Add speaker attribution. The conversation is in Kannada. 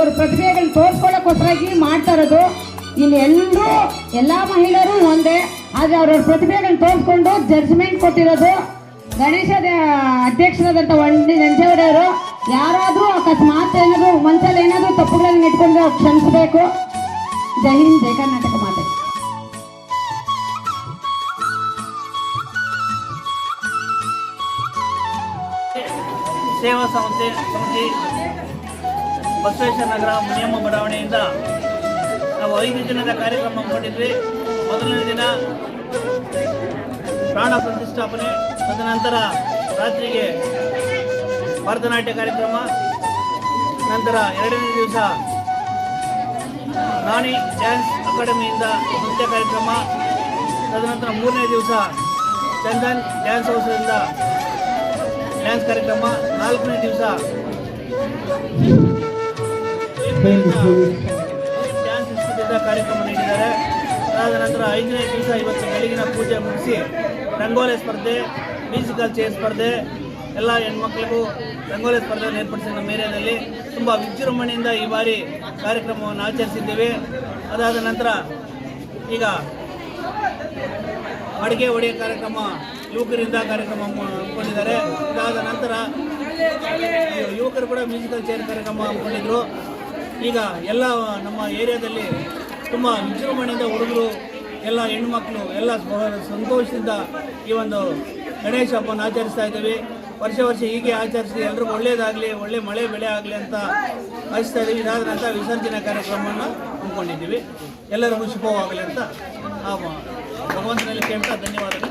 Speaker 1: ಅವ್ರವ್ರ ಪ್ರತಿಭೆಗಳನ್ನ ತೋರಿಸ್ಕೊಳ್ಳೋಕ್ಕೋಸ್ಕರಾಗಿ ಮಾಡ್ತಾ ಇರೋದು. ಇಲ್ಲಿ ಎಲ್ಲರೂ ಎಲ್ಲ ಮಹಿಳೆಯರು ಒಂದೇ, ಆದರೆ ಅವ್ರವ್ರ ಪ್ರತಿಭೆಗಳನ್ನ ತೋರಿಸ್ಕೊಂಡು ಜಡ್ಜ್ಮೆಂಟ್ ಕೊಟ್ಟಿರೋದು ಗಣೇಶದ ಅಧ್ಯಕ್ಷರಾದಂಥ ನಂಜೇಗೌಡವರು. ಯಾರಾದರೂ ಅಕಸ್ಮಾತ್ ಏನಾದರೂ ಮನಸ್ಸಲ್ಲಿ ಏನಾದರೂ ತಪ್ಪುಗಳನ್ನು ಇಟ್ಕೊಂಡ್ರೆ ಅವ್ರು ಕ್ಷಮಿಸಬೇಕು. ಜೈ ಹಿಂದ್, ಜೈ ಕರ್ನಾಟಕ ಮಾತೆ.
Speaker 2: ಸೇವಾ ಸಮಿತಿ ಬಸವೇಶ್ವರ ನಗರ ಮುನಿಯಮ್ಮ ಬಡಾವಣೆಯಿಂದ ನಾವು 5 ದಿನದ ಕಾರ್ಯಕ್ರಮ ಮಾಡಿದ್ವಿ. ಮೊದಲನೇ ದಿನ ಪ್ರಾಣ ಪ್ರತಿಷ್ಠಾಪನೆ, ತದನಂತರ ರಾತ್ರಿಗೆ ಭರತನಾಟ್ಯ ಕಾರ್ಯಕ್ರಮ, ನಂತರ 2ನೇ ದಿವಸ ನಾಣಿ ಡ್ಯಾನ್ಸ್ ಅಕಾಡೆಮಿಯಿಂದ ನೃತ್ಯ ಕಾರ್ಯಕ್ರಮ, ತದನಂತರ 3ನೇ ದಿವಸ ಚಂದನ್ ಡ್ಯಾನ್ಸ್ ಹೌಸ್ನಿಂದ ಡ್ಯಾನ್ಸ್ ಕಾರ್ಯಕ್ರಮ, 4ನೇ ದಿವಸ ಡ್ಯಾನ್ಸ್ ಇನ್ಸ್ಟಿಟ್ಯೂಟ್ ಕಾರ್ಯಕ್ರಮ ನೀಡಿದ್ದಾರೆ. ಅದಾದ ನಂತರ 5ನೇ ದಿವಸ ಇವತ್ತು ಬೆಳಗಿನ ಪೂಜೆ ಮುಗಿಸಿ ರಂಗೋಲಿ ಸ್ಪರ್ಧೆ, ಮ್ಯೂಸಿಕಲ್ ಚೇರ್ ಸ್ಪರ್ಧೆ, ಎಲ್ಲ ಹೆಣ್ಮಕ್ಳಿಗೂ ರಂಗೋಲಿ ಸ್ಪರ್ಧೆ ಏರ್ಪಡಿಸಿ ನಮ್ಮ ಏರಿಯಾದಲ್ಲಿ ತುಂಬ ವಿಜೃಂಭಣೆಯಿಂದ ಈ ಬಾರಿ ಕಾರ್ಯಕ್ರಮವನ್ನು ಆಚರಿಸಿದ್ದೇವೆ. ಅದಾದ ನಂತರ ಈಗ ಅಡುಗೆ ಒಡೆಯ ಕಾರ್ಯಕ್ರಮ ಯುವಕರಿಂದ ಕಾರ್ಯಕ್ರಮ ಹಮ್ಮಿಕೊಂಡಿದ್ದಾರೆ. ಇದಾದ ನಂತರ ಯುವಕರು ಕೂಡ ಮ್ಯೂಸಿಕಲ್ ಚೇರ್ ಕಾರ್ಯಕ್ರಮ ಹಮ್ಮಿಕೊಂಡಿದ್ರು. ಈಗ ಎಲ್ಲ ನಮ್ಮ ಏರಿಯಾದಲ್ಲಿ ತುಂಬ ವಿಜೃಂಭಣೆಯಿಂದ ಹುಡುಗರು, ಎಲ್ಲ ಹೆಣ್ಣುಮಕ್ಕಳು ಎಲ್ಲ ಸಂತೋಷದಿಂದ ಈ ಒಂದು ಗಣೇಶ ಹಬ್ಬವನ್ನು ಆಚರಿಸ್ತಾ ಇದ್ದೀವಿ. ವರ್ಷ ಹೀಗೆ ಆಚರಿಸಿ ಎಲ್ರಿಗೂ ಒಳ್ಳೆಯದಾಗಲಿ, ಒಳ್ಳೆ ಮಳೆ ಬೆಳೆ ಆಗಲಿ ಅಂತ ಆಶಿಸ್ತಾ ಇದ್ದೀವಿ. ಇದಾದ ನಂತರ ವಿಸರ್ಜನೆ ಕಾರ್ಯಕ್ರಮವನ್ನು ಹಮ್ಮಿಕೊಂಡಿದ್ದೀವಿ. ಎಲ್ಲರಿಗೂ ಶುಭವಾಗಲಿ ಅಂತ ಭಗವಂತನಲ್ಲಿ ಕೇಳ್ತಾ ಧನ್ಯವಾದಗಳು.